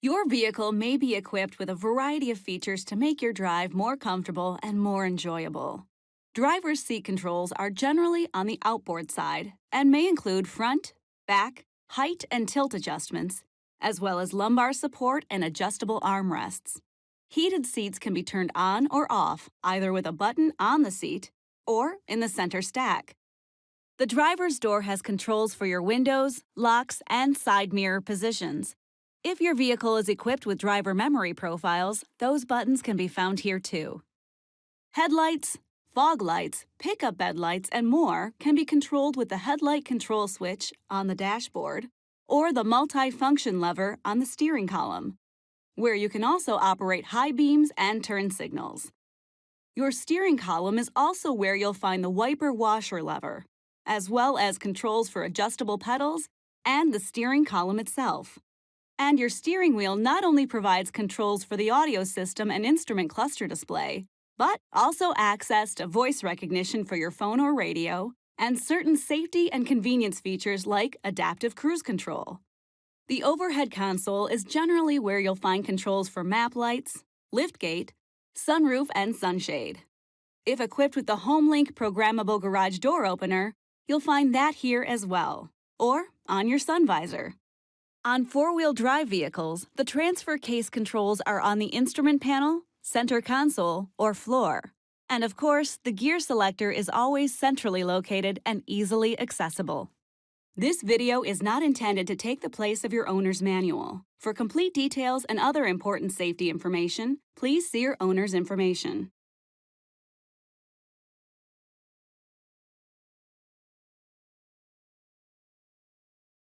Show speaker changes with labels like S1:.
S1: Your vehicle may be equipped with a variety of features to make your drive more comfortable and more enjoyable. Driver's seat controls are generally on the outboard side and may include front, back, height, and tilt adjustments, as well as lumbar support and adjustable armrests. Heated seats can be turned on or off either with a button on the seat or in the center stack. The driver's door has controls for your windows, locks, and side mirror positions. If your vehicle is equipped with driver memory profiles, those buttons can be found here too. Headlights, fog lights, pickup bed lights, and more can be controlled with the Headlight Control switch on the dashboard or the multi-function lever on the steering column, where you can also operate high beams and turn signals. Your steering column is also where you'll find the wiper washer lever, as well as controls for adjustable pedals and the steering column itself. And your steering wheel not only provides controls for the audio system and instrument cluster display, but also access to voice recognition for your phone or radio, and certain safety and convenience features like adaptive cruise control. The overhead console is generally where you'll find controls for map lights, liftgate, sunroof, and sunshade. If equipped with the HomeLink programmable garage door opener, you'll find that here as well, or on your sun visor. On four-wheel drive vehicles, the transfer case controls are on the instrument panel, center console, or floor. And of course, the gear selector is always centrally located and easily accessible. This video is not intended to take the place of your owner's manual. For complete details and other important safety information, please see your owner's information.